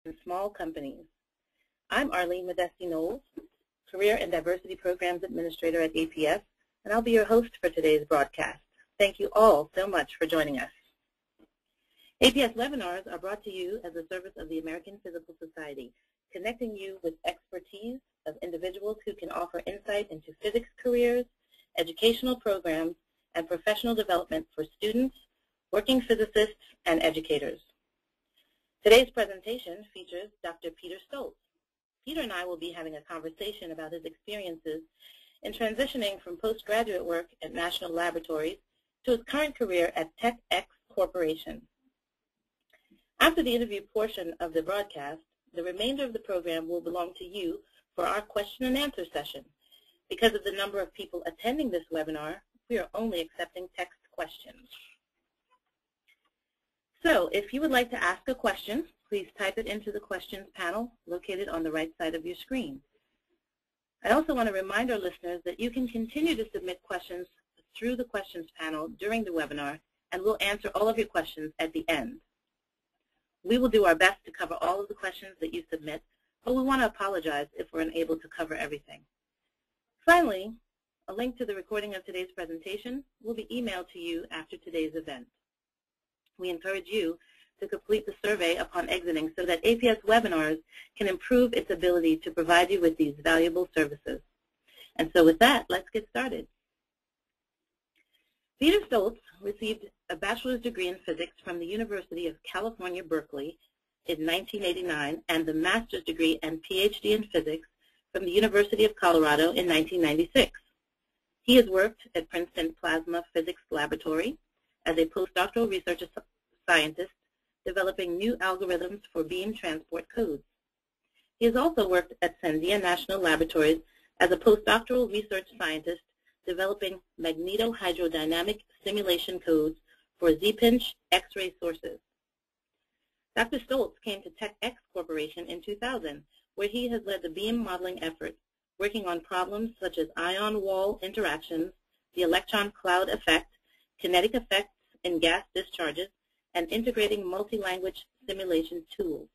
in small companies. I'm Arlene Modesti-Knowles, Career and Diversity Programs Administrator at APS, and I'll be your host for today's broadcast. Thank you all so much for joining us. APS webinars are brought to you as a service of the American Physical Society, connecting you with expertise of individuals who can offer insight into physics careers, educational programs, and professional development for students, working physicists, and educators. Today's presentation features Dr. Peter Stoltz. Peter and I will be having a conversation about his experiences in transitioning from postgraduate work at national laboratories to his current career at TechX Corporation. After the interview portion of the broadcast, the remainder of the program will belong to you for our question and answer session. Because of the number of people attending this webinar, we are only accepting text questions. So if you would like to ask a question, please type it into the questions panel located on the right side of your screen. I also want to remind our listeners that you can continue to submit questions through the questions panel during the webinar, and we'll answer all of your questions at the end. We will do our best to cover all of the questions that you submit, but we want to apologize if we're unable to cover everything. Finally, a link to the recording of today's presentation will be emailed to you after today's event. We encourage you to complete the survey upon exiting so that APS webinars can improve its ability to provide you with these valuable services. And so with that, let's get started. Peter Stoltz received a bachelor's degree in physics from the University of California, Berkeley in 1989 and the master's degree and PhD in physics from the University of Colorado in 1996. He has worked at Princeton Plasma Physics Laboratory as a postdoctoral research scientist developing new algorithms for beam transport codes. He has also worked at Sandia National Labs as a postdoctoral research scientist developing magnetohydrodynamic simulation codes for Z-pinch X-ray sources. Dr. Stoltz came to TechX Corporation in 2000, where he has led the beam modeling effort, working on problems such as ion wall interactions, the electron cloud effect, kinetic effects in gas discharges, and integrating multi-language simulation tools.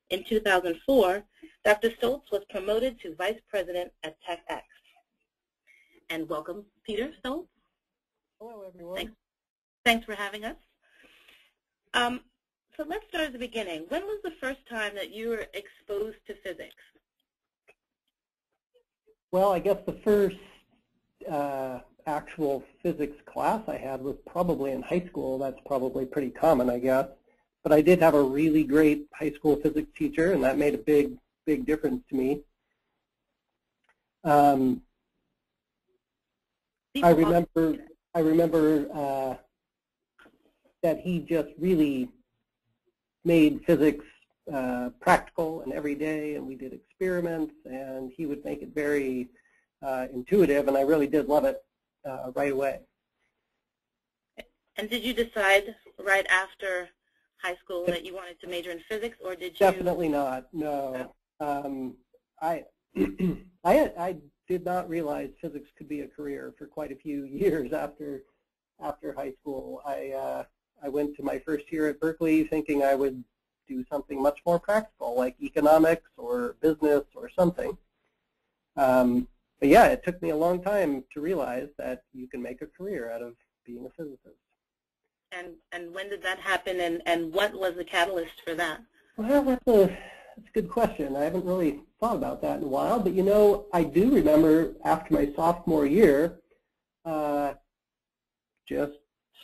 In 2004, Dr. Stoltz was promoted to Vice President at TechX. And welcome, Peter Stoltz. Hello, everyone. Thanks for having us. So let's start at the beginning. When was the first time that you were exposed to physics? Well, I guess the first actual physics class I had was probably in high school. That's probably pretty common, I guess. But I did have a really great high school physics teacher, and that made a big difference to me. I remember that he just really made physics practical and everyday, and we did experiments, and he would make it very intuitive, and I really did love it right away. And did you decide right after high school that you wanted to major in physics, or did you? Definitely not, no. I did not realize physics could be a career for quite a few years after high school. I went to my first year at Berkeley thinking I would do something much more practical, like economics or business or something. But yeah, it took me a long time to realize that you can make a career out of being a physicist. And when did that happen, and what was the catalyst for that? Well, that's a good question. I haven't really thought about that in a while, but you know, I do remember after my sophomore year, just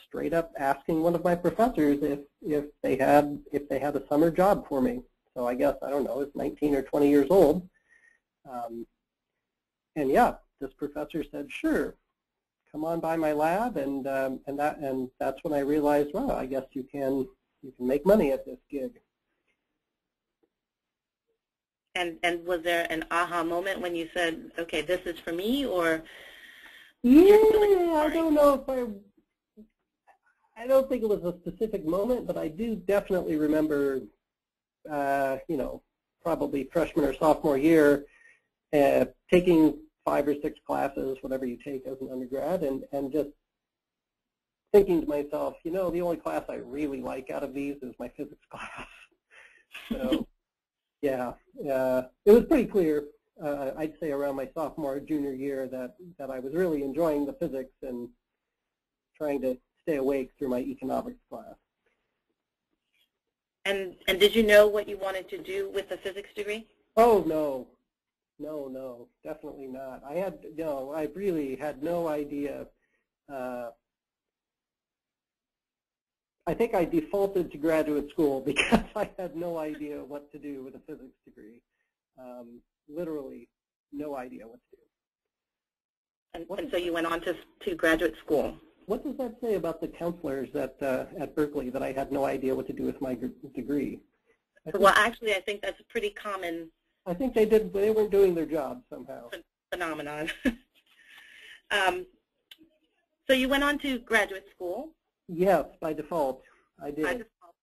straight up asking one of my professors if they had a summer job for me. So I guess, I don't know, I was 19 or 20 years old. And yeah, this professor said, sure, come on by my lab, and that's when I realized, well, I guess you can make money at this gig. And was there an aha moment when you said, okay, this is for me, or? Yeah, I don't know if I don't think it was a specific moment, but I do definitely remember, you know, probably freshman or sophomore year, taking 5 or 6 classes, whatever you take as an undergrad, and just thinking to myself, you know, the only class I really like out of these is my physics class. So Yeah, it was pretty clear, I'd say around my sophomore, junior year, that I was really enjoying the physics and trying to stay awake through my economics class. And did you know what you wanted to do with the physics degree? Oh, no, definitely not. I really had no idea. I think I defaulted to graduate school because I had no idea what to do with a physics degree. Literally no idea what to do. And so you went on to graduate school. What does that say about the counselors at Berkeley, that I had no idea what to do with my degree? Well, actually, I think that's a pretty common. I think they weren't doing their job somehow. Phenomenon. So you went on to graduate school? Yes, by default, I did. By default.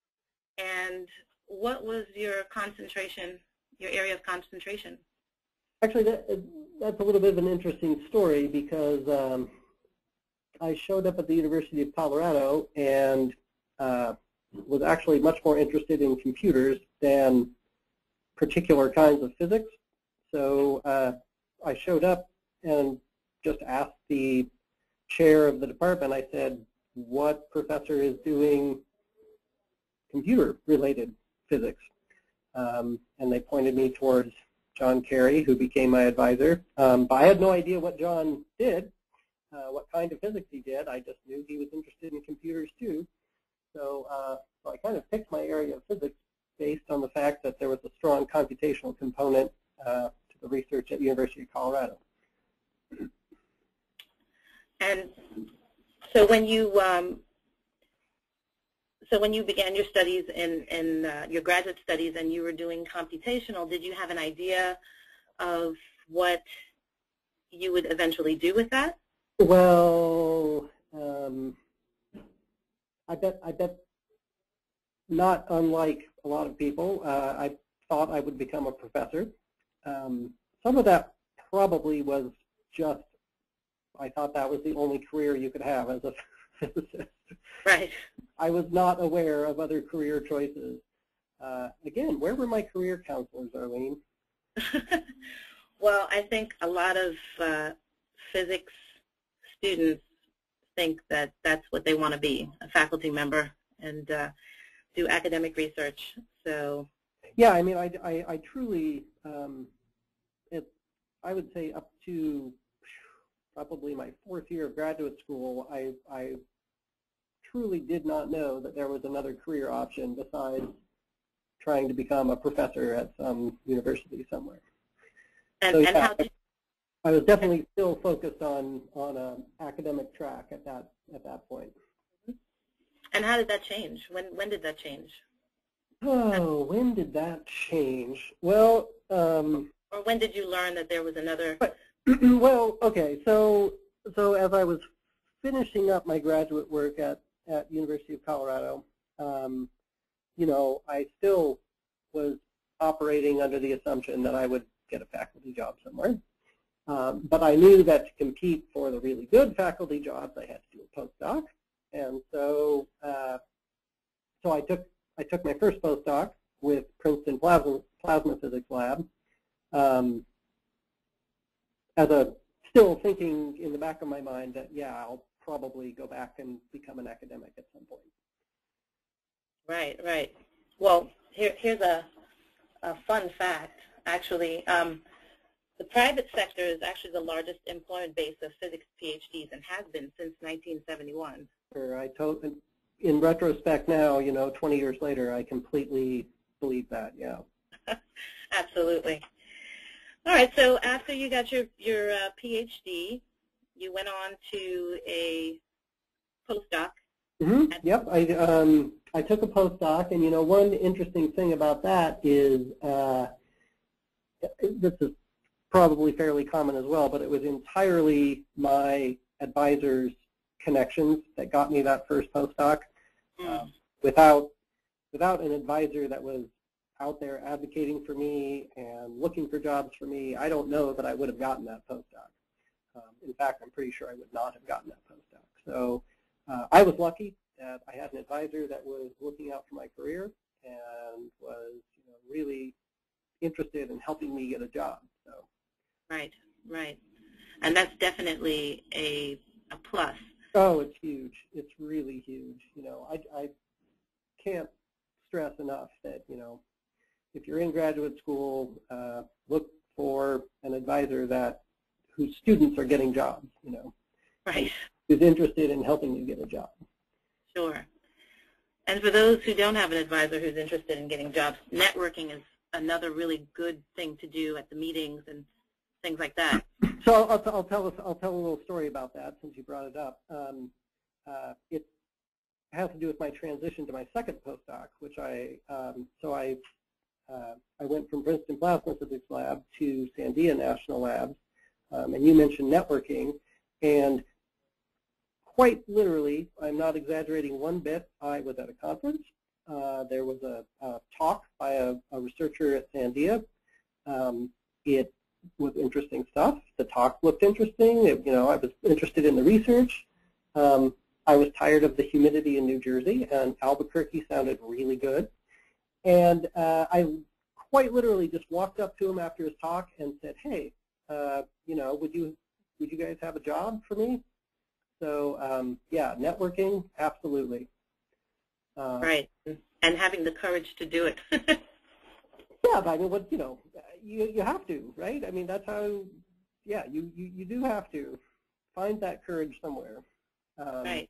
And what was your concentration, your area of concentration? Actually, that's a little bit of an interesting story, because I showed up at the University of Colorado and was actually much more interested in computers than particular kinds of physics. So I showed up and just asked the chair of the department. I said, what professor is doing computer-related physics? And they pointed me towards John Carey, who became my advisor. But I had no idea what John did, what kind of physics he did. I just knew he was interested in computers too. So I kind of picked my area of physics based on the fact that there was a strong computational component to the research at the University of Colorado. And so when you began your studies in your graduate studies and you were doing computational, did you have an idea of what you would eventually do with that? Well, I bet not unlike a lot of people, I thought I would become a professor. Some of that probably was just, I thought that was the only career you could have as a physicist. Right. I was not aware of other career choices. Again, where were my career counselors, Arlene? Well, I think a lot of physics students think that that's what they want to be, a faculty member, and do academic research. So. Yeah, I mean, I truly, I would say up to probably my fourth year of graduate school, I truly did not know that there was another career option besides trying to become a professor at some university somewhere. And, so, yeah, and how did I was definitely still focused on an academic track at that point. And how did that change? When did that change? Oh, when did that change? Well, or when did you learn that there was another? Well, okay. So as I was finishing up my graduate work at University of Colorado, you know, I still was operating under the assumption that I would get a faculty job somewhere. But I knew that to compete for the really good faculty jobs, I had to do a postdoc. And so I took my first postdoc with Princeton Plasma Physics Lab, as still thinking in the back of my mind that, yeah, I'll probably go back and become an academic at some point. Right, right. Well, here's a fun fact, actually. The private sector is actually the largest employment base of physics PhDs and has been since 1971. Sure, in retrospect now, you know, 20 years later, I completely believe that, yeah. Absolutely. All right, so after you got your PhD, you went on to a postdoc. Mm-hmm. Yep, I took a postdoc, and you know, one interesting thing about that is, this is probably fairly common as well, but it was entirely my advisor's connections that got me that first postdoc. Without an advisor that was out there advocating for me and looking for jobs for me, I don't know that I would have gotten that postdoc. In fact, I'm pretty sure I would not have gotten that postdoc. So I was lucky that I had an advisor that was looking out for my career and was, you know, really interested in helping me get a job. So. Right, right. And that's definitely a plus. Oh, it's huge. It's really huge. I can't stress enough that, if you're in graduate school, look for an advisor whose students are getting jobs, Right. Who's interested in helping you get a job. Sure. And for those who don't have an advisor who's interested in getting jobs, networking is another really good thing to do at the meetings and things like that. So I'll tell a little story about that since you brought it up. It has to do with my transition to my second postdoc, which I went from Princeton Plasma Physics Lab to Sandia National Labs, and you mentioned networking, and quite literally, I'm not exaggerating one bit, I was at a conference. There was a talk by a researcher at Sandia. It was interesting stuff. The talk looked interesting. I was interested in the research. I was tired of the humidity in New Jersey, and Albuquerque sounded really good. And I quite literally just walked up to him after his talk and said, "Hey, would you guys have a job for me?" So yeah, networking, absolutely. Right, and having the courage to do it. Yeah, but I mean, you have to, right? I mean, that's how. Yeah, you do have to find that courage somewhere. Right.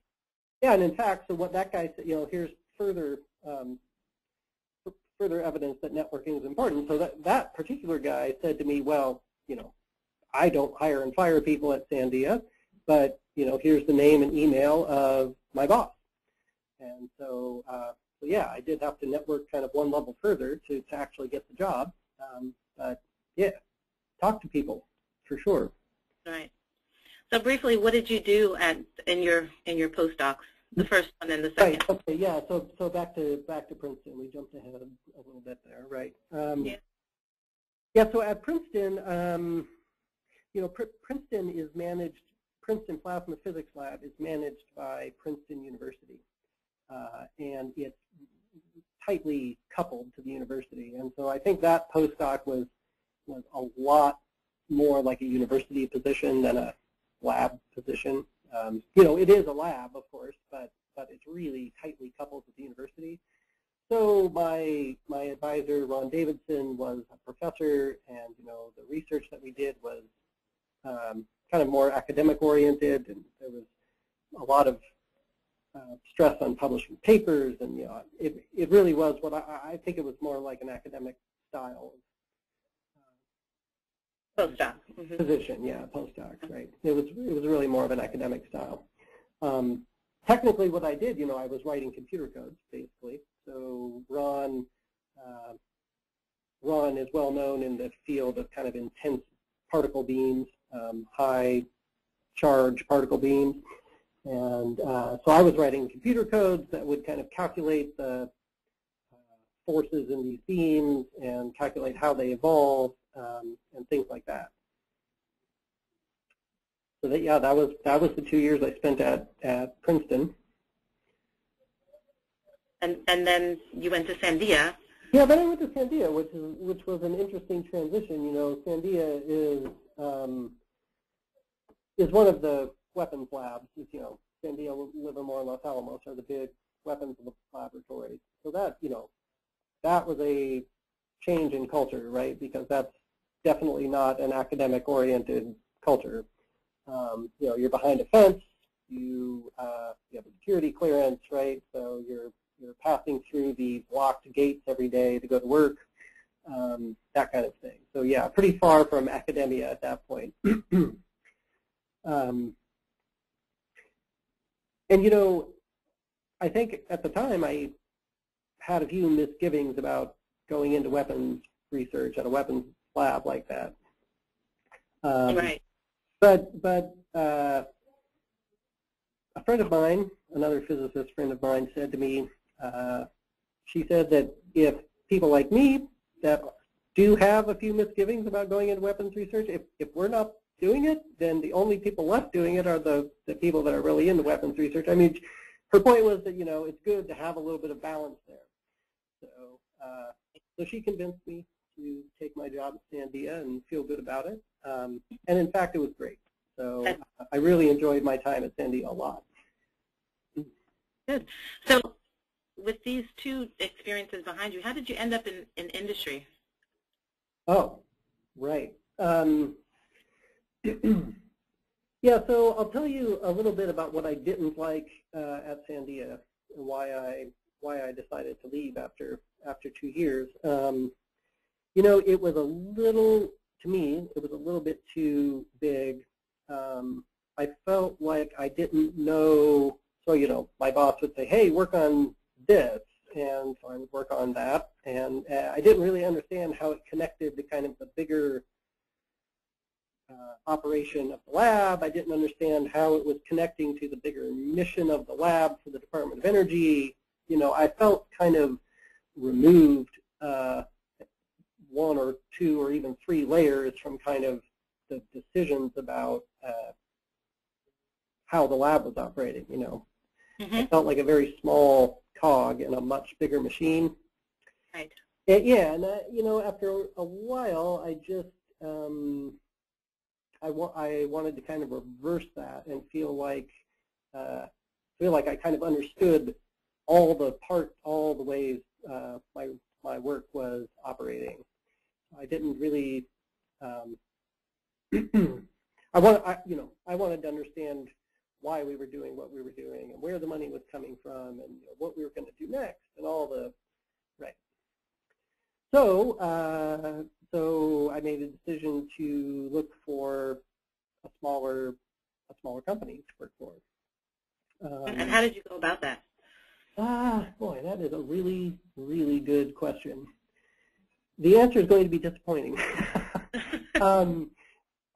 Yeah, and in fact, so what that guy said, here's further evidence that networking is important. So that particular guy said to me, well, I don't hire and fire people at Sandia, but here's the name and email of my boss. And so yeah, I did have to network kind of one level further to actually get the job. But yeah, talk to people for sure. Right. So briefly, what did you do in your postdocs? The first one and the second. Right. Okay. Yeah. So back to Princeton. We jumped ahead a little bit there. Right. Yeah. Yeah. So at Princeton, Princeton is managed. Princeton Plasma Physics Lab is managed by Princeton University, and it's tightly coupled to the university. And so I think that postdoc was a lot more like a university position than a lab position. It is a lab, of course, but it's really tightly coupled with the university. So my advisor, Ron Davidson, was a professor, and the research that we did was kind of more academic oriented, and there was a lot of stress on publishing papers, and it really was what I think it was more like an academic style Postdoc. position, yeah, postdoc, right. It was really more of an academic style. Technically, what I did, I was writing computer codes basically. So Ron is well known in the field of kind of intense particle beams, high charge particle beams, and so I was writing computer codes that would kind of calculate the forces in these beams and calculate how they evolve, and things like that. So that was the 2 years I spent at Princeton. And then you went to Sandia. Yeah, then I went to Sandia, which was an interesting transition. Sandia is one of the weapons labs. Sandia, Livermore, and Los Alamos are the big weapons laboratories. So that was a change in culture, right? Because that's definitely not an academic-oriented culture. You're behind a fence. You have a security clearance, right? So you're passing through these locked gates every day to go to work, that kind of thing. So yeah, pretty far from academia at that point. And I think at the time I had a few misgivings about going into weapons research at a weapons lab like that. Right. But a friend of mine, another physicist friend of mine, said to me, she said that if people like me that do have a few misgivings about going into weapons research, if we're not doing it, then the only people left doing it are the people that are really into weapons research. I mean, her point was that, it's good to have a little bit of balance there. So she convinced me to take take my job at Sandia and feel good about it. And in fact, it was great. So I really enjoyed my time at Sandia a lot. Good. So with these two experiences behind you, how did you end up in industry? Oh, right. Yeah, so I'll tell you a little bit about what I didn't like at Sandia and why I decided to leave after 2 years. You know, it was a little, to me, it was a little bit too big. I felt like I didn't know, so, you know, my boss would say, hey, work on this, and so I would work on that, and I didn't really understand how it connected to kind of the bigger operation of the lab. I didn't understand how it was connecting to the bigger mission of the lab for the Department of Energy. You know, I felt kind of removed 1 or 2 or even 3 layers from kind of the decisions about how the lab was operating, you know. Mm-hmm. I felt like a very small cog in a much bigger machine. Right. And, yeah, and you know, after a while, I just I wanted to kind of reverse that and feel like I kind of understood all the ways my work was operating. I didn't really I wanted to understand why we were doing what we were doing and where the money was coming from and, you know, what we were going to do next and all the right. So so I made a decision to look for a smaller company to work for. And how did you go about that? Boy, that is a really, really good question. The answer is going to be disappointing.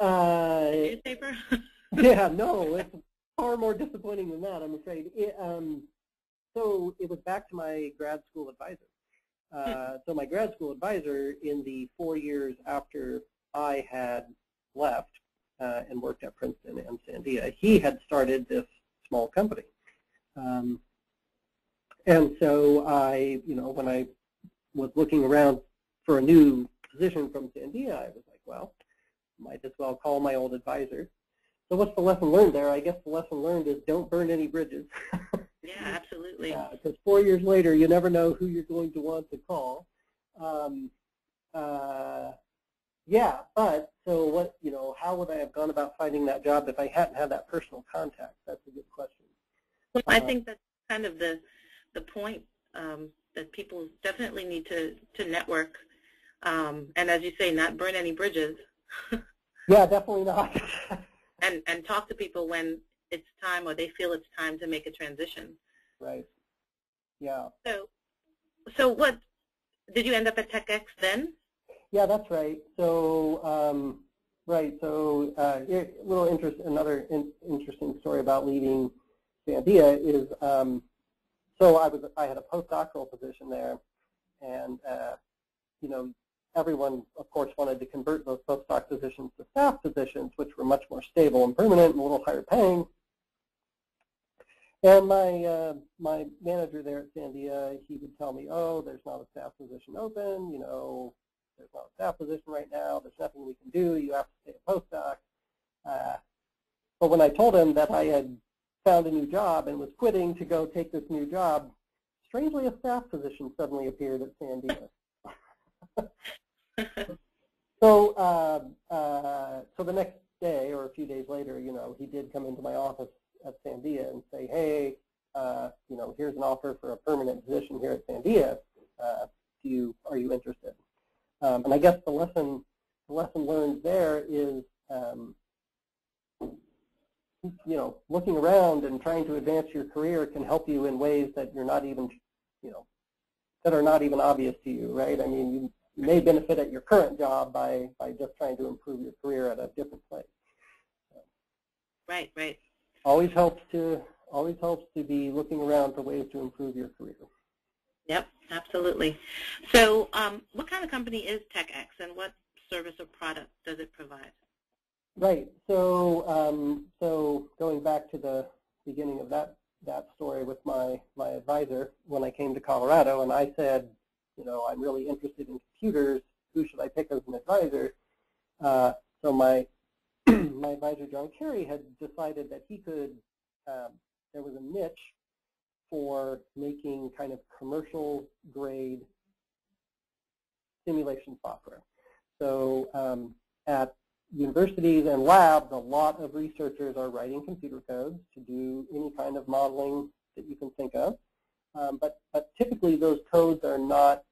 Newspaper? Yeah, no, it's far more disappointing than that, I'm afraid. So it was back to my grad school advisor. So my grad school advisor, in the 4 years after I had left and worked at Princeton and Sandia, he had started this small company. And so I, you know, when I was looking around for a new position from Sandia, I was like, well, might as well call my old advisor. So what's the lesson learned there? I guess the lesson learned is don't burn any bridges. Yeah, absolutely. Because 4 years later, you never know who you're going to want to call. Yeah, but so what, you know, how would I have gone about finding that job if I hadn't had that personal contact? That's a good question. Well, I think that's kind of the point that people definitely need to network, and as you say, not burn any bridges. Yeah, definitely not. and talk to people when it's time or they feel it's time to make a transition. Right. Yeah. So what, did you end up at TechX then? Yeah, that's right. So, right. So, another interesting story about leaving Sandia is, so I had a postdoctoral position there, and you know, everyone, of course, wanted to convert those postdoc positions to staff positions, which were much more stable and permanent and a little higher paying. And my manager there at Sandia, he would tell me, oh, there's not a staff position open, you know, there's not a staff position right now, there's nothing we can do, you have to stay a postdoc. But when I told him that I had found a new job and was quitting to go take this new job, strangely a staff position suddenly appeared at Sandia. So the next day or a few days later, you know, he did come into my office at Sandia and say, hey, you know, here's an offer for a permanent position here at Sandia. Are you interested? And I guess the lesson learned there is, you know, looking around and trying to advance your career can help you in ways that you're not even, you know, that are not even obvious to you, right? I mean, you may benefit at your current job by just trying to improve your career at a different place. So, right, right. Always helps to be looking around for ways to improve your career. Yep, absolutely. So, what kind of company is TechX, and what service or product does it provide? Right. So, so going back to the beginning of that story with my advisor, when I came to Colorado, and I said, you know, I'm really interested in computers. Who should I pick as an advisor. So my my advisor, John Kerry, had decided that he could, there was a niche for making kind of commercial grade simulation software. So at universities and labs, a lot of researchers are writing computer codes to do any kind of modeling that you can think of. But typically those codes are not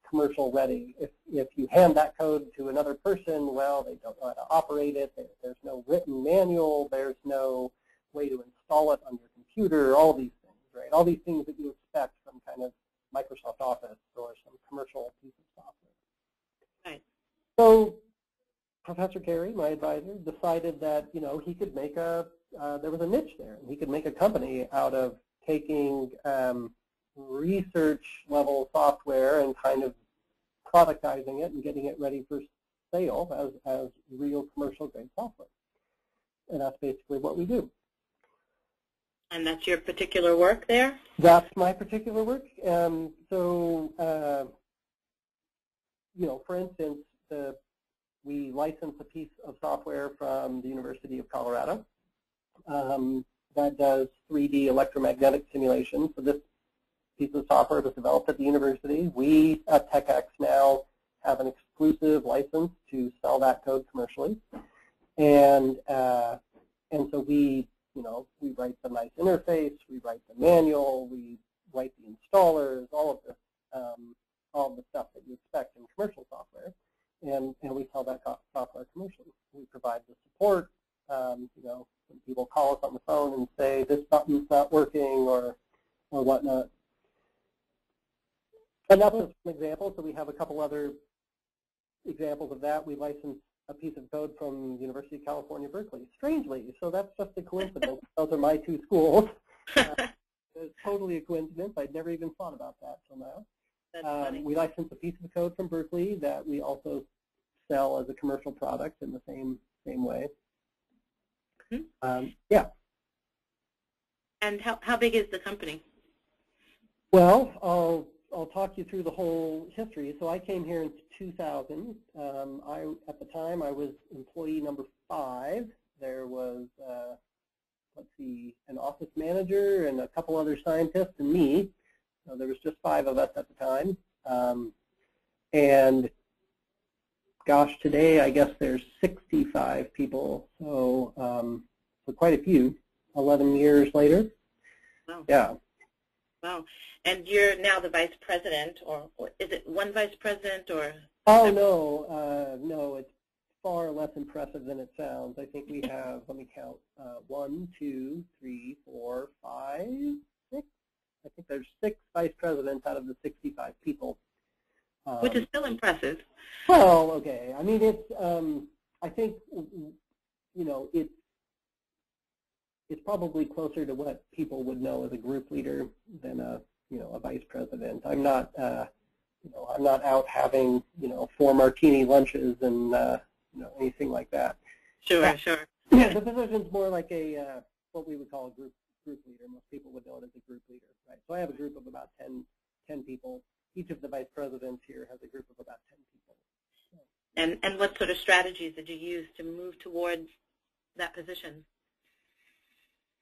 commercial ready. If you hand that code to another person, well, they don't know how to operate it. There's no written manual. There's no way to install it on your computer, all these things, right? All these things that you expect from kind of Microsoft Office or some commercial piece of software. Right. So Professor Carey, my advisor, decided that, you know, he could make there was a niche there. He could make a company out of taking research level software and kind of productizing it and getting it ready for sale as real commercial grade software. And that's basically what we do. And that's your particular work there? That's my particular work. You know, for instance, we license a piece of software from the University of Colorado that does 3D electromagnetic simulation. So this piece of software was developed at the university. We at TechX now have an exclusive license to sell that code commercially. And so we, you know, we write the nice interface, we write the manual, we write the installers, all of the stuff that you expect in commercial software, and we sell that software commercially. We provide the support. You know, when people call us on the phone and say this button's not working or whatnot. And that's just an example. So we have a couple other examples of that. We license a piece of code from University of California, Berkeley. Strangely, so that's just a coincidence. Those are my two schools. It's totally a coincidence. I'd never even thought about that till now. That's funny. We license a piece of code from Berkeley that we also sell as a commercial product in the same way. Mm-hmm. Yeah. And how big is the company? Well, I'll talk you through the whole history. So I came here in 2000. At the time, I was employee number 5. There was, let's see, an office manager and a couple other scientists and me. So there was just 5 of us at the time. And gosh, today I guess there's 65 people. So, so quite a few. 11 years later. Wow. Yeah. Wow. And you're now the vice president, or is it one vice president, or? Oh, no. No, it's far less impressive than it sounds. I think we have, let me count, 1, 2, 3, 4, 5, 6. I think there's 6 vice presidents out of the 65 people. Which is still impressive. Well, okay. I mean, it's, I think, you know, it's probably closer to what people would know as a group leader than a, you know, a vice president. I'm not, you know, I'm not out having, you know, 4 martini lunches and, you know, anything like that. Sure, sure. Yeah, the position's more like a, what we would call a group leader. Most people would know it as a group leader, right? So I have a group of about 10 people. Each of the vice presidents here has a group of about 10 people. So. And what sort of strategies did you use to move towards that position?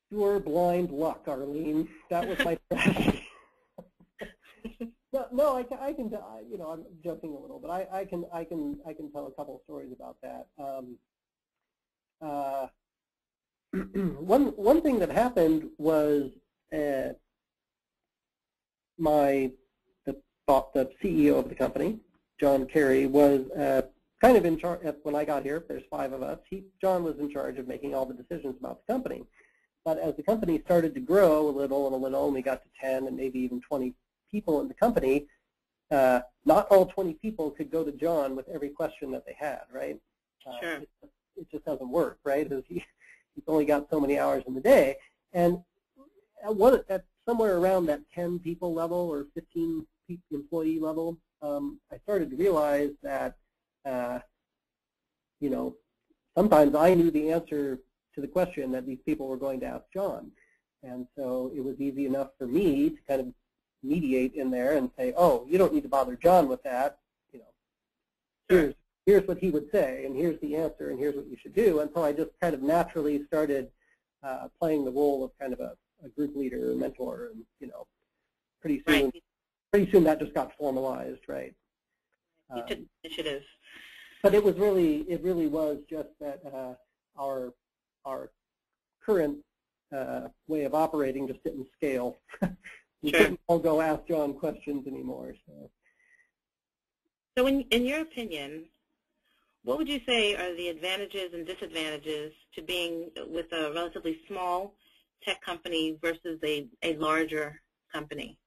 Pure blind luck, Arlene. That was my strategy. No, I can, you know, I'm joking a little, but I can tell a couple of stories about that. One thing that happened was the CEO of the company, John Kerry, was kind of in charge. When I got here, there's 5 of us. John was in charge of making all the decisions about the company. But as the company started to grow a little and a little, and we got to 10 and maybe even 20 people in the company, not all 20 people could go to John with every question that they had, right? Sure. It just doesn't work, right? He's only got so many hours in the day. And at somewhere around that 10 people level or 15 employee level, I started to realize that, you know, sometimes I knew the answer to the question that these people were going to ask John. And so it was easy enough for me to kind of mediate in there and say, oh, you don't need to bother John with that. You know, here's what he would say, and here's the answer, and here's what you should do. And so I just kind of naturally started playing the role of kind of a group leader, mentor, and pretty soon that just got formalized, right? You took initiative. But it really was just that our current way of operating just didn't scale. We couldn't all go ask John questions anymore. So in your opinion, what would you say are the advantages and disadvantages to being with a relatively small tech company versus a larger company?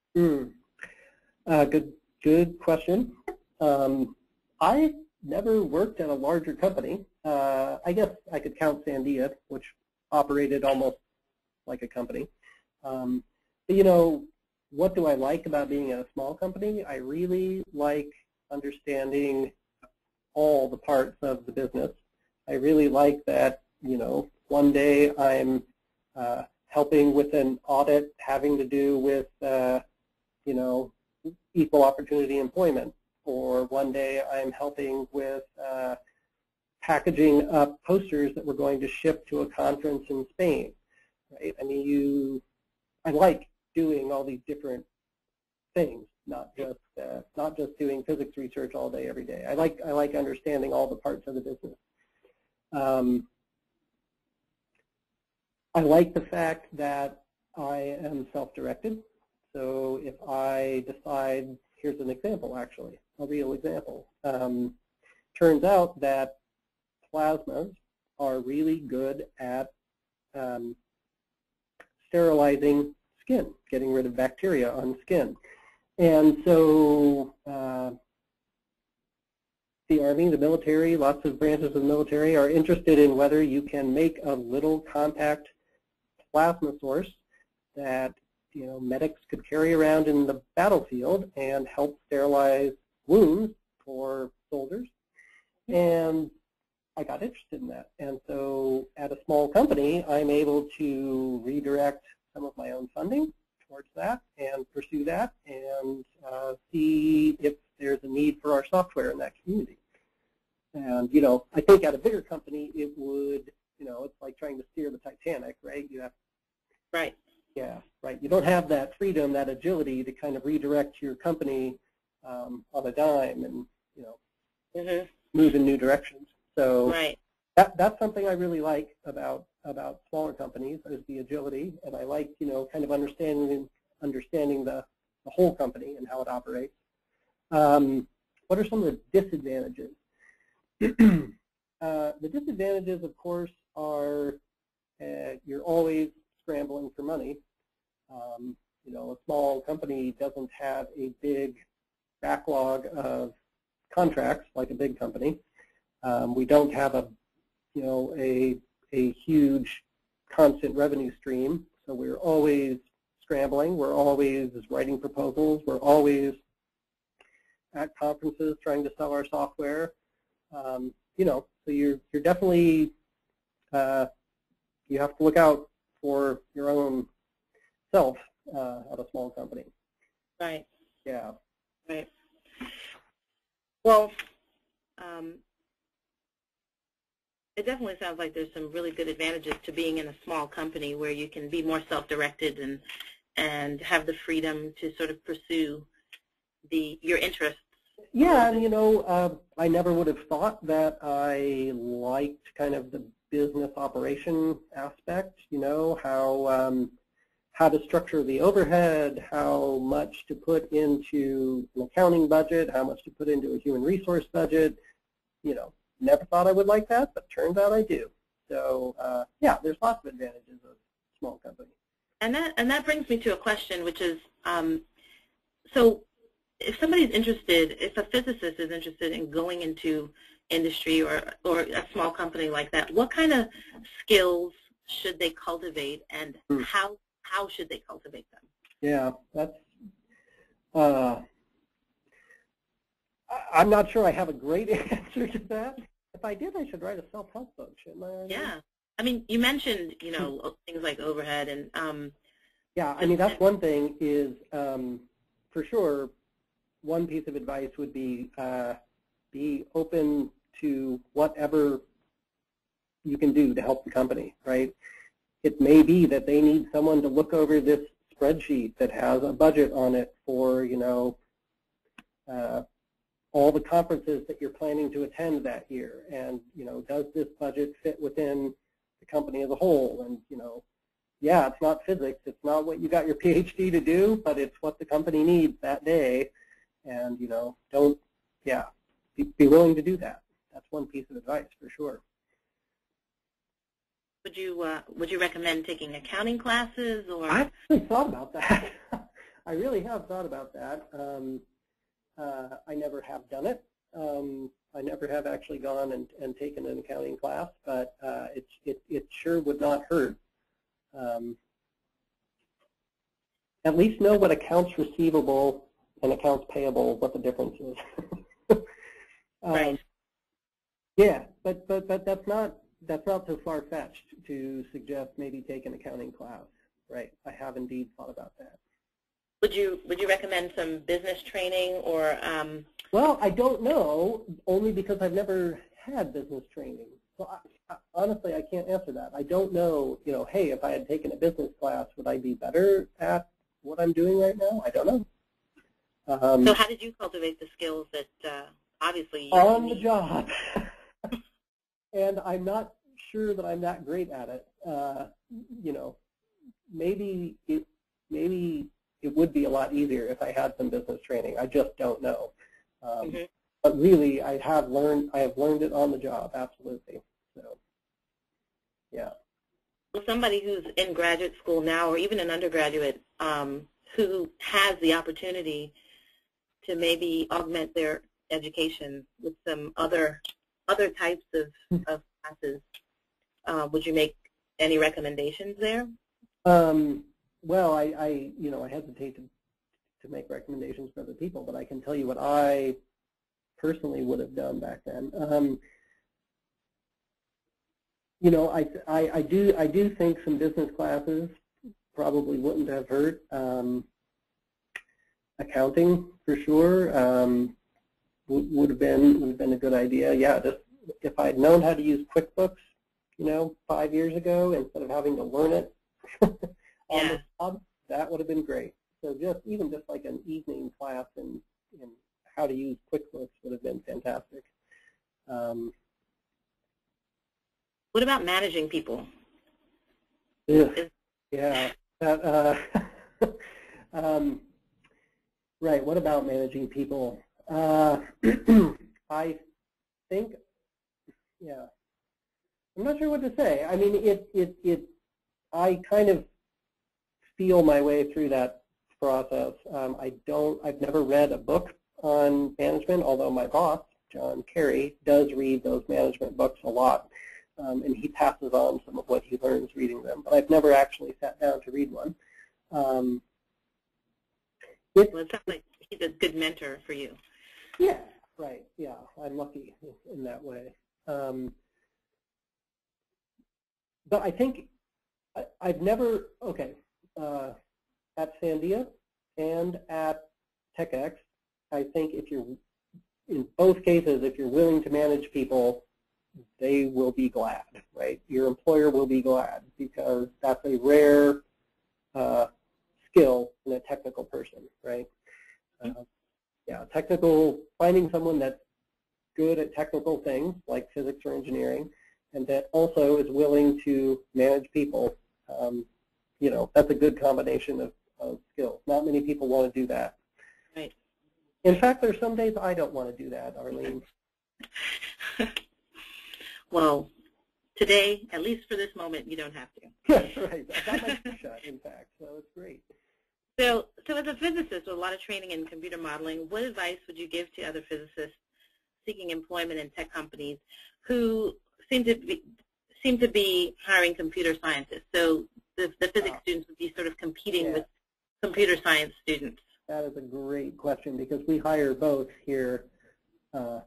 Good question. I never worked at a larger company. I guess I could count Sandia, which operated almost like a company. But, what do I like about being at a small company? I really like understanding all the parts of the business. I really like that, one day I'm helping with an audit having to do with, equal opportunity employment, or one day I'm helping with packaging up posters that we're going to ship to a conference in Spain. Right? I mean, I like doing all these different things, not just doing physics research all day, every day. I like understanding all the parts of the business. I like the fact that I am self-directed. So if I decide, here's an example actually, a real example. Turns out that plasmas are really good at sterilizing skin, getting rid of bacteria on skin. And so the Army, the military, lots of branches of the military are interested in whether you can make a little compact plasma source that medics could carry around in the battlefield and help sterilize wounds for soldiers. And I got interested in that. And so at a small company, I'm able to redirect some of my own funding towards that and pursue that and see if there's a need for our software in that community. And, I think at a bigger company, it would, it's like trying to steer the Titanic, right? You have, right. Yeah, right. You don't have that freedom, that agility to kind of redirect your company on a dime and, move in new directions. So right. That's something I really like about smaller companies is the agility, and I like, kind of understanding the whole company and how it operates. What are some of the disadvantages? The disadvantages, of course, are you're always scrambling for money. A small company doesn't have a big backlog of contracts like a big company. We don't have a huge constant revenue stream, so we're always scrambling. We're always writing proposals. We're always at conferences trying to sell our software. So you're definitely you have to look out for your own self at a small company. Right. Yeah. Right. Well, it definitely sounds like there's some really good advantages to being in a small company where you can be more self-directed and have the freedom to sort of pursue your interests. Yeah, and I never would have thought that I liked kind of the business operation aspect, how to structure the overhead, how much to put into an accounting budget, how much to put into a human resource budget. Never thought I would like that, but turns out I do. So yeah, there's lots of advantages of a small company. And that brings me to a question, which is, so if somebody's interested, if a physicist is interested in going into industry or a small company like that, what kind of skills should they cultivate, and how should they cultivate them? Yeah, that's I'm not sure I have a great answer to that. If I did, I should write a self-help book, shouldn't I? Yeah. I mean, you mentioned, things like overhead and yeah, I mean, that's one thing is, for sure, one piece of advice would be open to whatever you can do to help the company, right? It may be that they need someone to look over this spreadsheet that has a budget on it for, all the conferences that you're planning to attend that year, and does this budget fit within the company as a whole? And yeah, it's not physics, it's not what you got your PhD to do, but it's what the company needs that day, and be willing to do that. That's one piece of advice for sure. Would you recommend taking accounting classes, or? I actually thought about that. I really have thought about that. I never have done it. I never have actually gone and taken an accounting class, but it sure would not hurt. At least know what accounts receivable and accounts payable, what the difference is. Right. Yeah, but that's not so far-fetched to suggest maybe take an accounting class, right? I have indeed thought about that. Would you recommend some business training, or? Well, I don't know, only because I've never had business training. So honestly, I can't answer that. I don't know. Hey, if I had taken a business class, would I be better at what I'm doing right now? I don't know. So how did you cultivate the skills that obviously you on need? The job? And I'm not sure that I'm that great at it. Maybe it would be a lot easier if I had some business training. I just don't know. But really, I have learned it on the job, absolutely. So, yeah. Well, somebody who's in graduate school now, or even an undergraduate, who has the opportunity to maybe augment their education with some other types of classes, would you make any recommendations there? Well, I hesitate to make recommendations for other people, but I can tell you what I personally would have done back then. I do think some business classes probably wouldn't have hurt. Accounting for sure would have been a good idea. Yeah, just if I'd known how to use QuickBooks, 5 years ago, instead of having to learn it on the job, that would have been great. So even just like an evening class in how to use QuickBooks would have been fantastic. What about managing people? Yeah. Right. What about managing people? I think, yeah. I'm not sure what to say. I mean, I kind of feel my way through that process. I've never read a book on management, although my boss, John Carey, does read those management books a lot, and he passes on some of what he learns reading them. But I've never actually sat down to read one. Well, it sounds like he's a good mentor for you. Yeah, right. Yeah, I'm lucky in that way. But I think I've never, at Sandia and at TechX, I think in both cases, if you're willing to manage people, they will be glad, right? Your employer will be glad, because that's a rare skill in a technical person, right? Finding someone that's good at technical things like physics or engineering, and that also is willing to manage people, that's a good combination of skills. Not many people want to do that. Right. In fact, there's some days I don't want to do that, Arlene. Well, today, at least for this moment, you don't have to. Yes, right. I got my shot, in fact, so it's great. So as a physicist with a lot of training in computer modeling, what advice would you give to other physicists seeking employment in tech companies who seem to be hiring computer scientists? So the physics students would be sort of competing with computer science students. That is a great question, because we hire both here.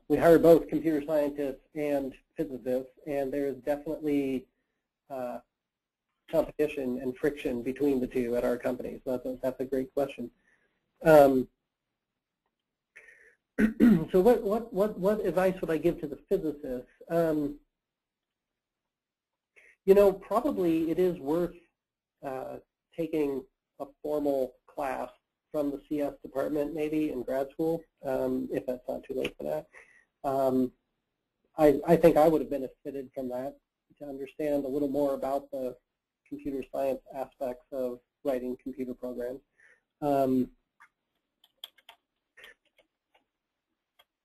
We hire both computer scientists and physicists, and there's definitely competition and friction between the two at our company. So that's a great question. So what advice would I give to the physicists? You know, probably it is worth taking a formal class from the CS department, maybe in grad school, if that's not too late for that. I think I would have benefited from that to understand a little more about the computer science aspects of writing computer programs.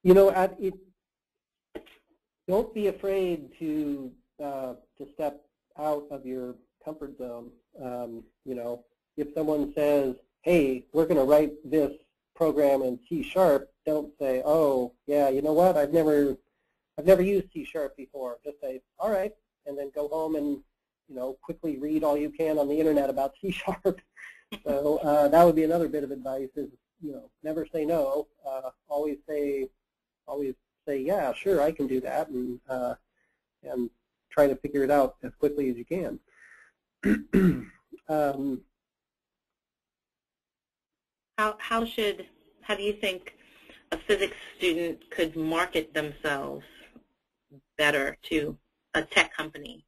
You know, don't be afraid to step out of your comfort zone. You know, if someone says, "Hey, we're going to write this program in C#," don't say, "Oh, yeah, you know what? I've never used C# before." Just say, "All right," and then go home and, you know, quickly read all you can on the internet about C#. So that would be another bit of advice: is, you know, never say no. Always say, "Yeah, sure, I can do that," and try to figure it out as quickly as you can. How do you think a physics student could market themselves better to a tech company?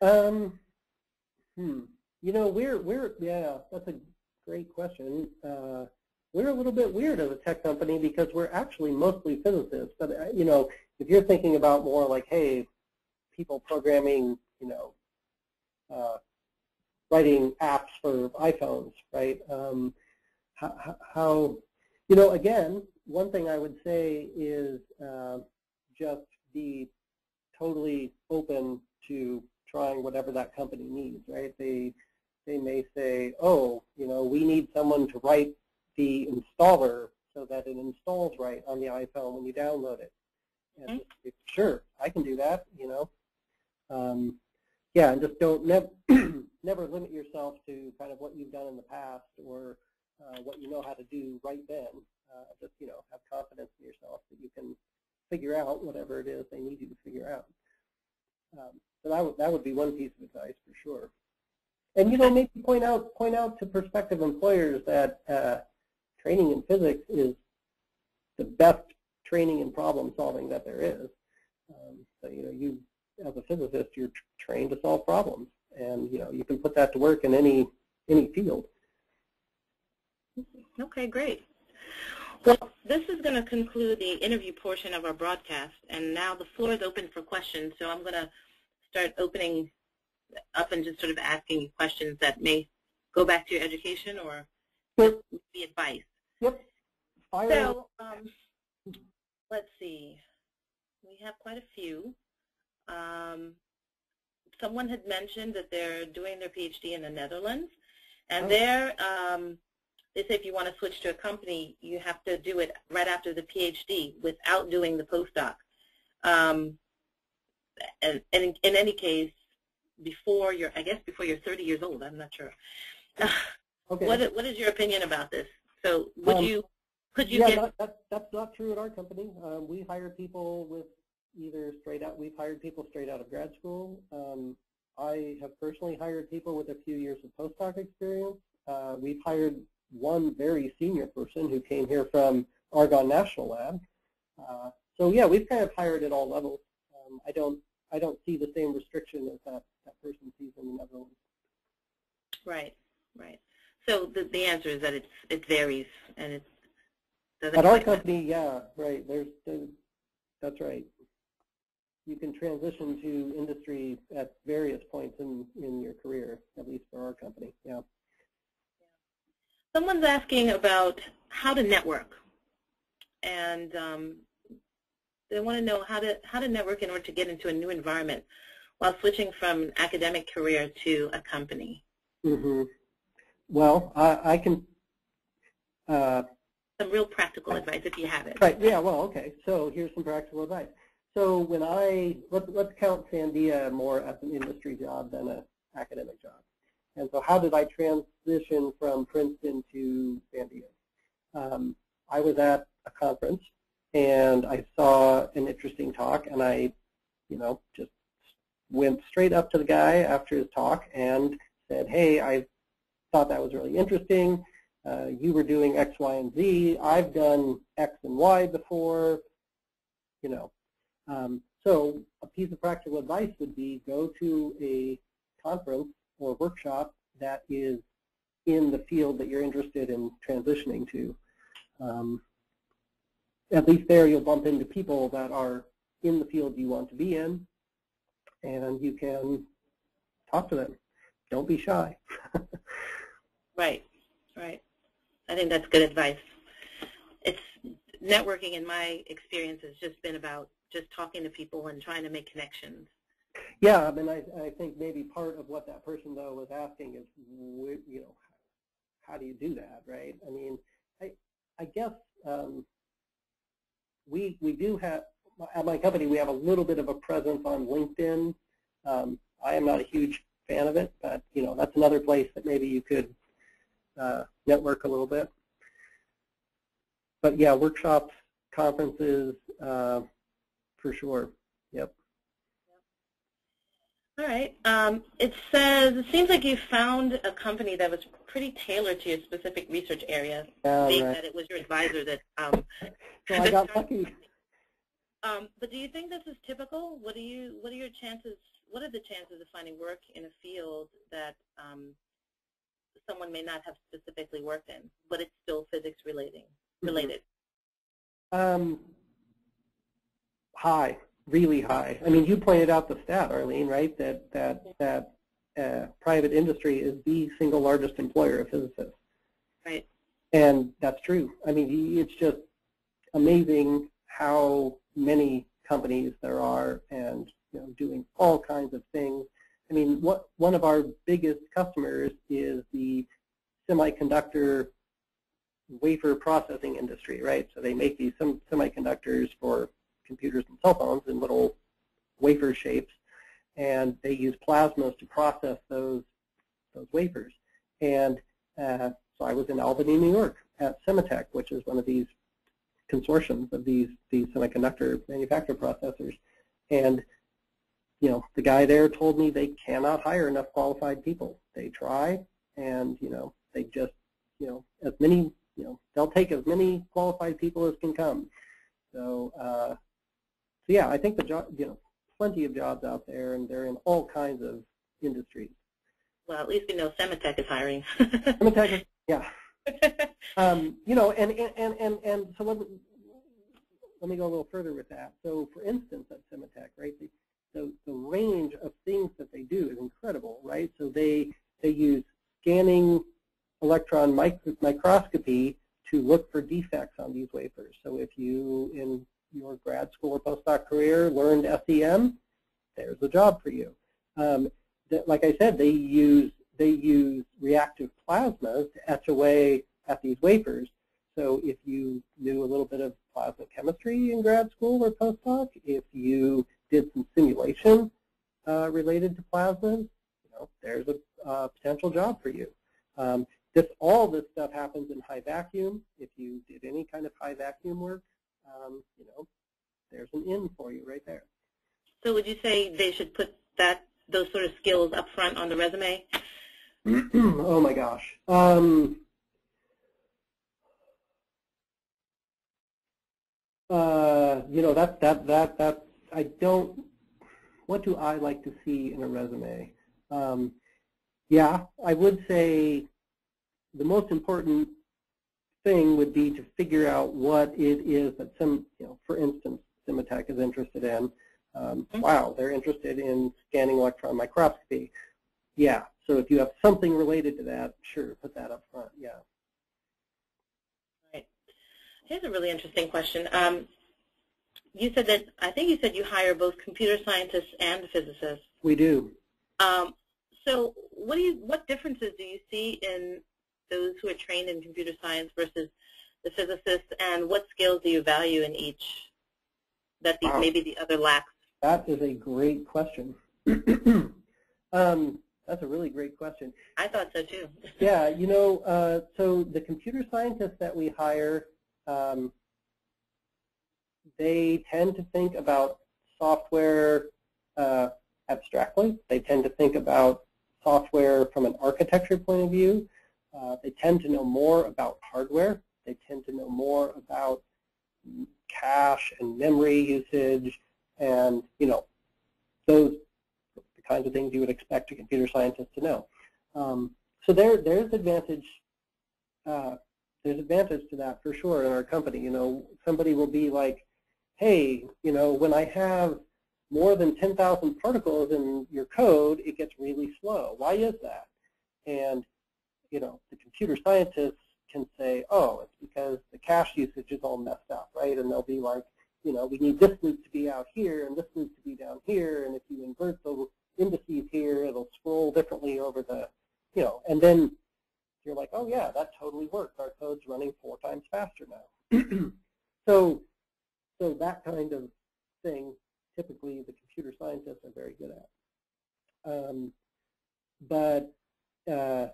You know, yeah, that's a great question. We're a little bit weird as a tech company because we're actually mostly physicists. But you know, if you're thinking about more like, hey, people programming, you know, writing apps for iPhones, right? How, you know, again, one thing I would say is just be totally open to trying whatever that company needs, right? They may say, "Oh, you know, we need someone to write the installer so that it installs right on the iPhone when you download it." And just say, "Sure, I can do that," you know. Yeah, and just don't never limit yourself to kind of what you've done in the past or what you know how to do right then. Just, you know, have confidence in yourself that you can figure out whatever it is they need you to figure out. So that would be one piece of advice for sure. And, you know, maybe point out to prospective employers that training in physics is the best training in problem solving that there is. So, you know, you as a physicist, you're trained to solve problems, and, you know, you can put that to work in any field. Okay, great. Well, this is going to conclude the interview portion of our broadcast, and now the floor is open for questions. So I'm going to start opening up and just sort of asking you questions that may go back to your education or just be advice. Yep. So let's see. We have quite a few. Someone had mentioned that they're doing their PhD in the Netherlands, and they say if you want to switch to a company, you have to do it right after the PhD without doing the postdoc. And in any case, before you're 30 years old, I'm not sure. Okay. What is your opinion about this? So could you get? That's not true at our company. We hire people with we've hired people straight out of grad school. I have personally hired people with a few years of postdoc experience. We've hired one very senior person who came here from Sandia National Labs. So yeah, we've kind of hired at all levels. I don't see the same restriction as that person sees in the Netherlands. Right. So the answer is that it varies, and it doesn't. At our company, yeah, right. That's right. You can transition to industry at various points in your career, at least for our company. Yeah. Someone's asking about how to network, and they want to know how to network in order to get into a new environment while switching from an academic career to a company. Mm-hmm. Well, I can. Some real practical advice if you have it. Right. Yeah. Well. Okay. So here's some practical advice. So when let's count Sandia more as an industry job than an academic job. And so how did I transition from Princeton to Sandia? I was at a conference and I saw an interesting talk, and I, you know, just went straight up to the guy after his talk and said, "Hey, I thought that was really interesting. you were doing X, Y, and Z. I've done X and Y before, you know. So a piece of practical advice would be go to a conference or workshop that is in the field that you're interested in transitioning to. At least there you'll bump into people that are in the field you want to be in, and you can talk to them. Don't be shy. Right, right. I think that's good advice. It's networking, in my experience, has just been about just talking to people and trying to make connections. Yeah, I mean, I think maybe part of what that person, though, was asking is, you know, how do you do that, right? I mean, I guess we do have, at my company, we have a little bit of a presence on LinkedIn. I am not a huge fan of it, but, you know, that's another place that maybe you could network a little bit. But, yeah, workshops, conferences, for sure. Yep. All right. It says, it seems like you found a company that was pretty tailored to your specific research area, being right. that it was your advisor that so I got lucky. But do you think this is typical? What are your chances? What are the chances of finding work in a field that someone may not have specifically worked in, but it's still physics related? High, really high. I mean, you pointed out the stat, Arlene, right? That private industry is the single largest employer of physicists. Right. And that's true. I mean, it's just amazing how many companies there are, and you know, doing all kinds of things. I mean, one of our biggest customers is the semiconductor wafer processing industry, right? So they make these semiconductors for computers and cell phones in little wafer shapes, and they use plasmas to process those wafers. And so I was in Albany, New York at Semitech, which is one of these consortiums of these semiconductor manufacturer processors. And you know, the guy there told me they cannot hire enough qualified people. They try, and you know, they just, you know, as many, you know, they'll take as many qualified people as can come. So, so yeah, I think the job, you know, plenty of jobs out there, and they're in all kinds of industries. Well, at least we know Semitech is hiring. Semitech is, yeah. You know, and so let me go a little further with that. So, for instance, at Semitech, right, the range of things that they do is incredible, right? So they use scanning electron microscopy to look for defects on these wafers. So if you, in your grad school or postdoc career, learned SEM, there's a job for you. Like I said, they use reactive plasmas to etch away at these wafers. So if you knew a little bit of plasma chemistry in grad school or postdoc, if you did some simulation related to plasmas, you know, there's a potential job for you. All this stuff happens in high vacuum. If you did any kind of high vacuum work, you know, there's an in for you right there. So would you say they should put those sort of skills up front on the resume? Oh my gosh. You know, that I don't. What do I like to see in a resume? Yeah, I would say the most important thing would be to figure out what it is that you know, for instance, Semitech is interested in. Wow, they're interested in scanning electron microscopy. Yeah, so if you have something related to that, sure, put that up front, yeah. Right. Here's a really interesting question. You said that, I think you said you hire both computer scientists and physicists. We do. So what differences do you see in those who are trained in computer science versus the physicists, and what skills do you value in each that maybe the other lacks? That is a great question. That's a really great question. I thought so too. Yeah, you know, so the computer scientists that we hire, they tend to think about software abstractly. They tend to think about software from an architecture point of view. They tend to know more about hardware. They tend to know more about cache and memory usage, and those the kinds of things you would expect a computer scientist to know. So there's advantage. There's advantage to that for sure in our company. Somebody will be like, hey, when I have more than 10,000 particles in your code, it gets really slow. Why is that? And the computer scientists can say, oh, it's because the cache usage is all messed up, right? And they'll be like, we need this loop to be out here and this loop to be down here, and if you invert the indices here, it'll scroll differently over the, and then you're like, oh yeah, that totally works. Our code's running 4 times faster now. so that kind of thing, typically the computer scientists are very good at. But the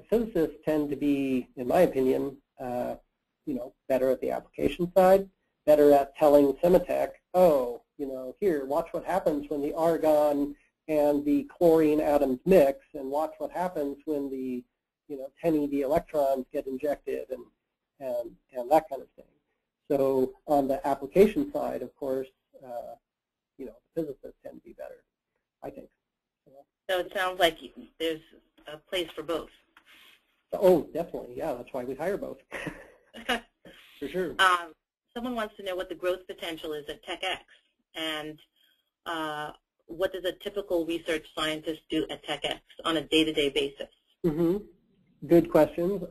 physicists tend to be, in my opinion, better at the application side, better at telling Sematech, oh, here, watch what happens when the argon and the chlorine atoms mix, and watch what happens when the 10 eV electrons get injected, and that kind of thing. So on the application side, of course, the physicists tend to be better, I think. So it sounds like there's a place for both. Oh, definitely, yeah. That's why we hire both. For sure. Someone wants to know what the growth potential is at TechX, and what does a typical research scientist do at TechX on a day-to-day basis? Mm-hmm. Good questions.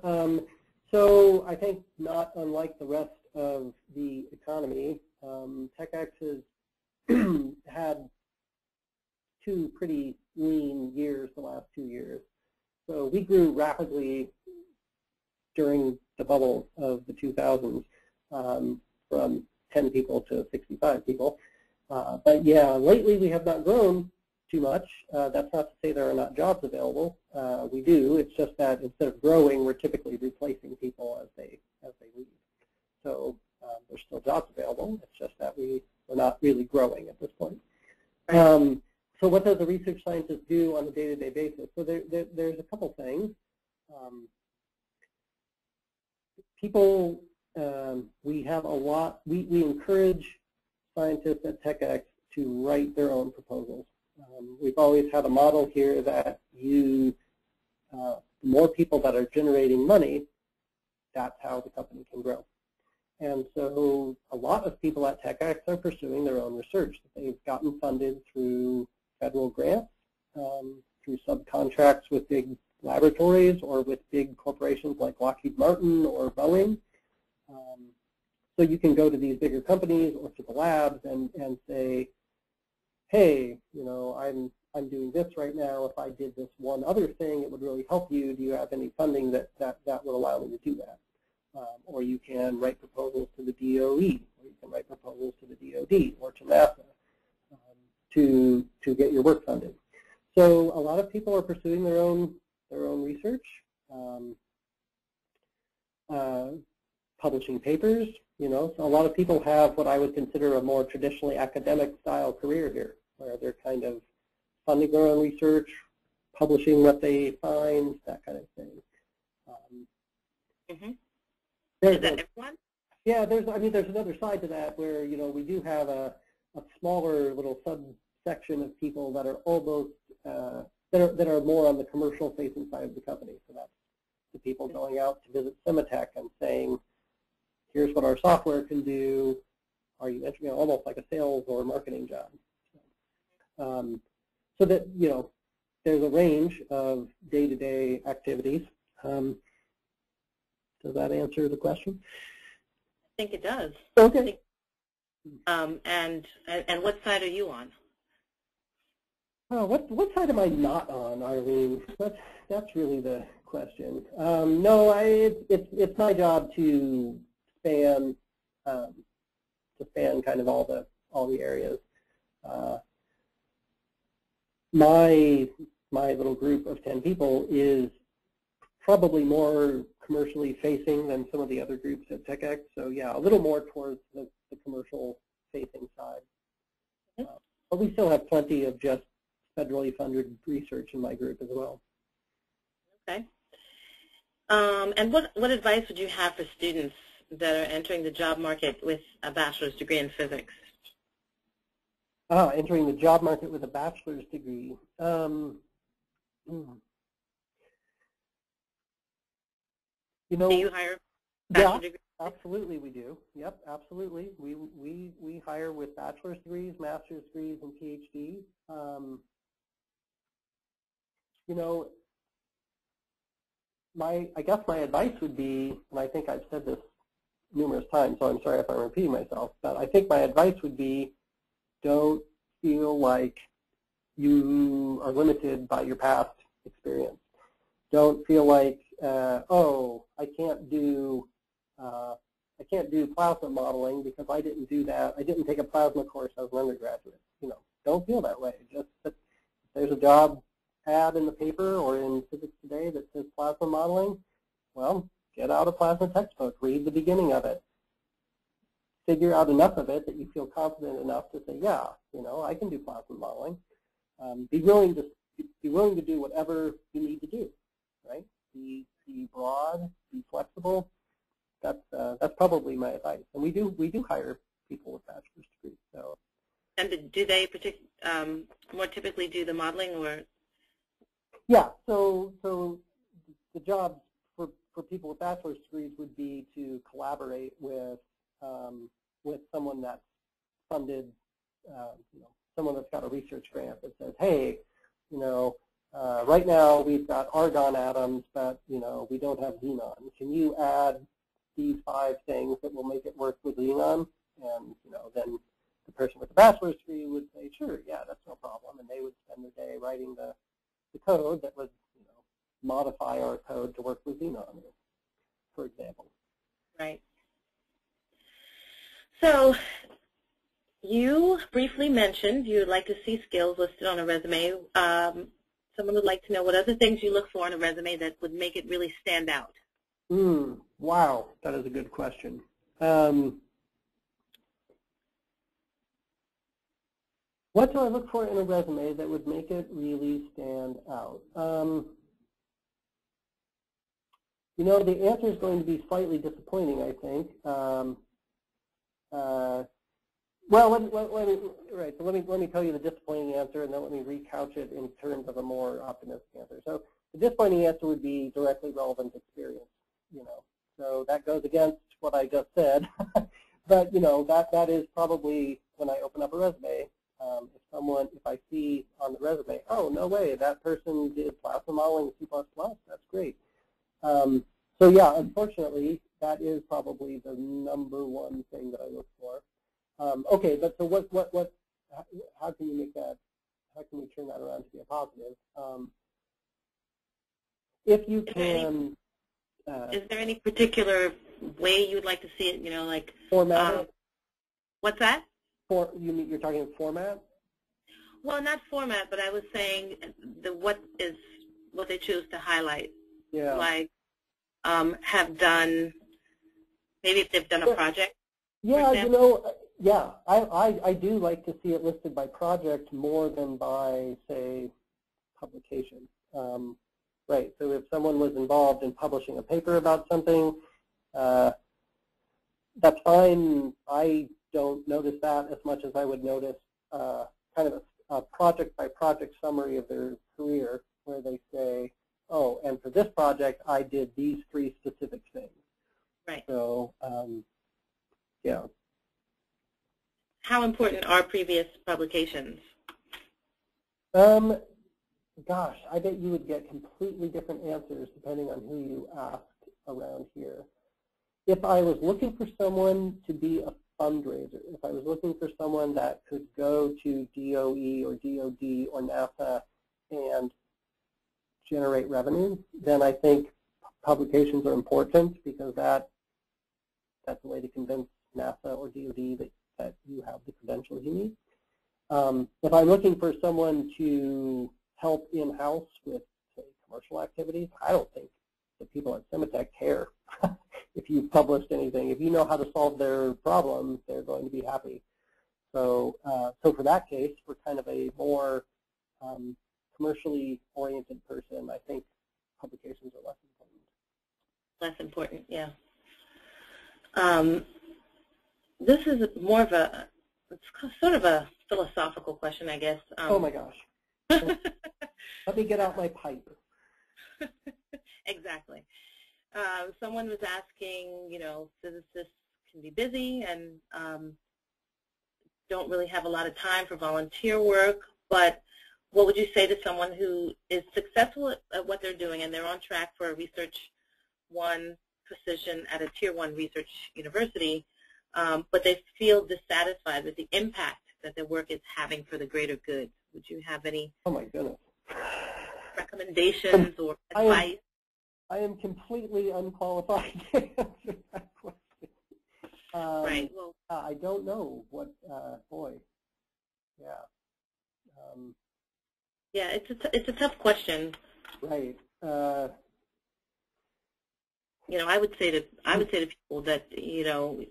So I think not unlike the rest of the economy, TechX has had 2 pretty lean years the last 2 years. So we grew rapidly during the bubble of the 2000s, from 10 people to 65 people. But yeah, lately we have not grown too much. That's not to say there are not jobs available. We do. It's just that instead of growing, we're typically replacing people as they leave. So there's still jobs available. It's just that we're not really growing at this point. So what does a research scientist do on a day-to-day basis? So there's a couple things. We have a lot, we encourage scientists at TechX to write their own proposals. We've always had a model here that the more people that are generating money, that's how the company can grow. And so a lot of people at TechX are pursuing their own research that they've gotten funded through federal grants, through subcontracts with big laboratories or with big corporations like Lockheed Martin or Boeing. So you can go to these bigger companies or to the labs and say, hey, I'm doing this right now. If I did this one other thing, it would really help you. Do you have any funding that would allow me to do that? Or you can write proposals to the DOE, or you can write proposals to the DOD or to NASA to get your work funded. So a lot of people are pursuing their own research, publishing papers. So a lot of people have what I would consider a more traditionally academic style career here, where they're kind of funding their own research, publishing what they find, that kind of thing. Is that everyone? Yeah, there's another side to that where, we do have a smaller little subsection of people that are almost, that are more on the commercial facing side of the company. So that's the people going out to visit Sematech and saying, here's what our software can do. Are you interested? Almost like a sales or marketing job. So that, there's a range of day-to-day activities. Does that answer the question? I think it does. Okay. And what side are you on? What side am I not on, Arlene? That's really the question. No, it's my job to span kind of all the areas. My little group of 10 people is probably more commercially facing than some of the other groups at TechX. So yeah, a little more towards the commercial facing side. But we still have plenty of just federally funded research in my group as well. Okay. And what advice would you have for students that are entering the job market with a bachelor's degree in physics? Entering the job market with a bachelor's degree. You know, do you hire bachelor's degrees? Absolutely we do. Yep, absolutely. We hire with bachelor's degrees, master's degrees, and PhDs. You know, I guess my advice would be, and I think I've said this numerous times, so I'm sorry if I'm repeating myself, but I think my advice would be, don't feel like you are limited by your past experience. Don't feel like, oh, I can't do plasma modeling because I didn't do that. I didn't take a plasma course as an undergraduate. You know, don't feel that way. Just if there's a job ad in the paper or in Physics Today that says plasma modeling, well, get out a plasma textbook, read the beginning of it, figure out enough of it that you feel confident enough to say, yeah, you know, I can do plasma modeling. Be willing to do whatever you need to do, right? Be broad, be flexible. That's probably my advice. And we do hire people with bachelor's degrees. So. And do they more typically do the modeling, or? Yeah. So the jobs for people with bachelor's degrees would be to collaborate with someone that's funded, you know, someone that's got a research grant that says, hey, you know, right now we've got argon atoms, but you know we don't have xenon. Can you add these 5 things that will make it work with xenon? And you know, then the person with the bachelor's degree would say, sure, yeah, that's no problem, and they would spend the day writing the code that would, you know, modify our code to work with xenon, for example. Right. So you briefly mentioned you would like to see skills listed on a resume. Someone would like to know what other things you look for in a resume that would make it really stand out. Wow, that is a good question. What do I look for in a resume that would make it really stand out? You know, the answer is going to be slightly disappointing, I think. Well, let me tell you the disappointing answer, and then let me recouch it in terms of a more optimistic answer. So the disappointing answer would be directly relevant experience. You know, so that goes against what I just said, but you know that is probably when I open up a resume. If I see on the resume, oh no way, that person did plasma modeling in C++, that's great. So yeah, unfortunately, that is probably the #1 thing that I look for. Okay, but so how can you make that? How can we turn that around to be a positive? If you can. Is there any particular way you would like to see it? You know, like format. What's that? You're talking format? Well, not format, but I was saying what they choose to highlight. Yeah. Like have done, maybe if they've done a project. Yeah, you know, yeah, I do like to see it listed by project more than by, say, publication. Right, so if someone was involved in publishing a paper about something, that's fine. I don't notice that as much as I would notice kind of a project-by-project summary of their career where they say, oh, and for this project, I did these 3 specific things. Right. So, yeah. How important are previous publications? Gosh, I bet you would get completely different answers depending on who you asked around here. If I was looking for someone to be a fundraiser, if I was looking for someone that could go to DOE or DOD or NASA and generate revenue, then I think publications are important because that's a way to convince NASA or DOD that you have the credentials you need. If I'm looking for someone to help in-house with, say, commercial activities, I don't think the people at Cemitech care if you've published anything. If you know how to solve their problems, they're going to be happy. So, so for that case, for kind of a more commercially oriented person, I think publications are less important. less important, yeah. This is more of a, it's sort of a philosophical question, I guess. Oh my gosh. Let me get out my pipe. Exactly. Someone was asking, you know, physicists can be busy and don't really have a lot of time for volunteer work, but what would you say to someone who is successful at what they're doing and they're on track for a Research 1 position at a Tier 1 research university, but they feel dissatisfied with the impact that their work is having for the greater good? Would you have any Oh my goodness. recommendations or advice? I am completely unqualified to answer that question. Right. Well, I don't know what, boy, yeah. yeah, it's a tough question. Right. You know, I would say to people that, you know,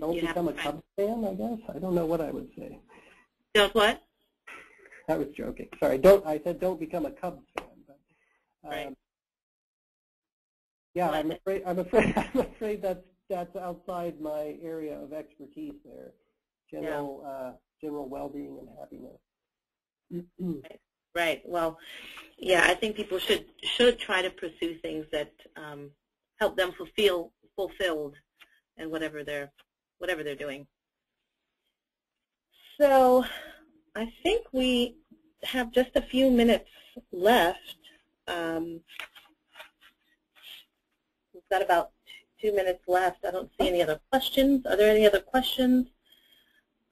don't become a Cubs fan, I guess. I don't know what I would say. Don't what? I was joking. Sorry. I said don't become a Cubs fan, but right. yeah, I'm afraid that's outside my area of expertise there. General well-being and happiness. Right. Well, yeah, I think people should try to pursue things that help them feel fulfilled in whatever they're doing. So I think we have just a few minutes left. We've got about 2 minutes left. I don't see any other questions. Are there any other questions?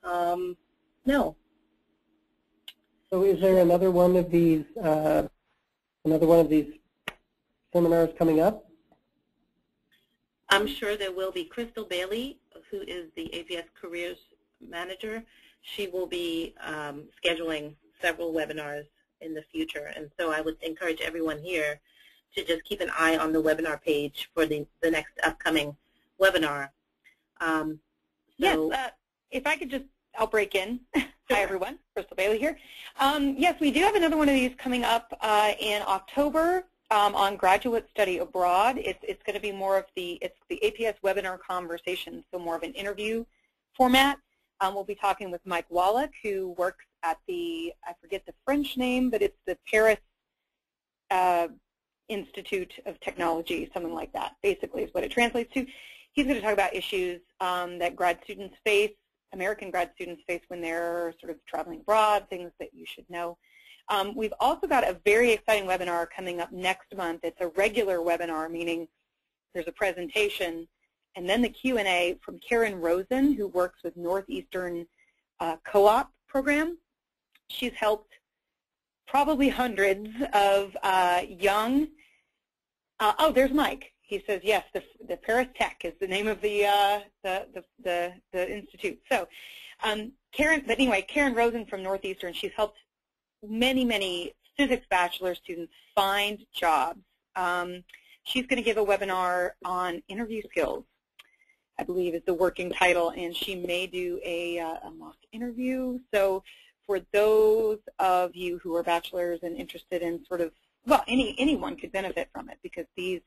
No. So is there another one of these seminars coming up? I'm sure there will be. Crystal Bailey, who is the APS Careers Manager, she will be scheduling several webinars in the future. And so I would encourage everyone here to just keep an eye on the webinar page for the next upcoming webinar. Yes, if I could just, I'll break in. Hi, everyone. Crystal Bailey here. Yes, we do have another one of these coming up in October on graduate study abroad. It's going to be more of the APS webinar conversation, so more of an interview format. We'll be talking with Mike Wallach, who works at I forget the French name, but it's the Paris Institute of Technology, something like that, basically is what it translates to. He's going to talk about issues that grad students face, American grad students face when they're sort of traveling abroad, things that you should know. We've also got a very exciting webinar coming up next month. It's a regular webinar, meaning there's a presentation, and then the Q&A from Karen Rosen, who works with Northeastern Co-op program. She's helped probably hundreds of young, oh, there's Mike. He says, yes, the Paris Tech is the name of the institute. So Karen Rosen from Northeastern, she's helped many physics bachelor students find jobs. She's going to give a webinar on interview skills, I believe is the working title, and she may do a mock interview. So for those of you who are bachelors and interested in sort of, well, anyone could benefit from it because these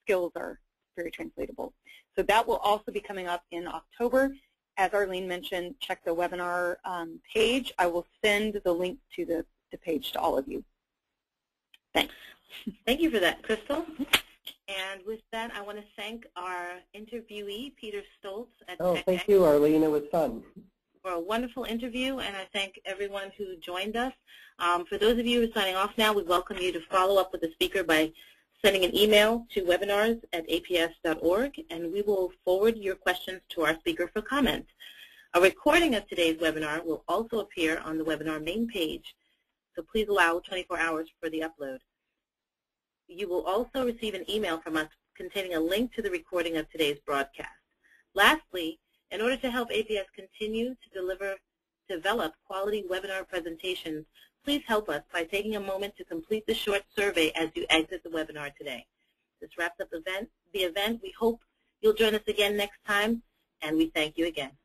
skills are very translatable. So that will also be coming up in October. As Arlene mentioned, check the webinar page. I will send the link to the page to all of you. Thanks. Thank you for that, Crystal. And with that, I want to thank our interviewee, Peter Stoltz at Oh, thank you, Arlene. It was fun. For a wonderful interview, and I thank everyone who joined us. For those of you who are signing off now, we welcome you to follow up with the speaker by sending an email to webinars@aps.org, and we will forward your questions to our speaker for comment. A recording of today's webinar will also appear on the webinar main page, so please allow 24 hours for the upload. You will also receive an email from us containing a link to the recording of today's broadcast. Lastly, in order to help APS continue to develop quality webinar presentations, please help us by taking a moment to complete the short survey as you exit the webinar today. This wraps up the event. We hope you'll join us again next time, and we thank you again.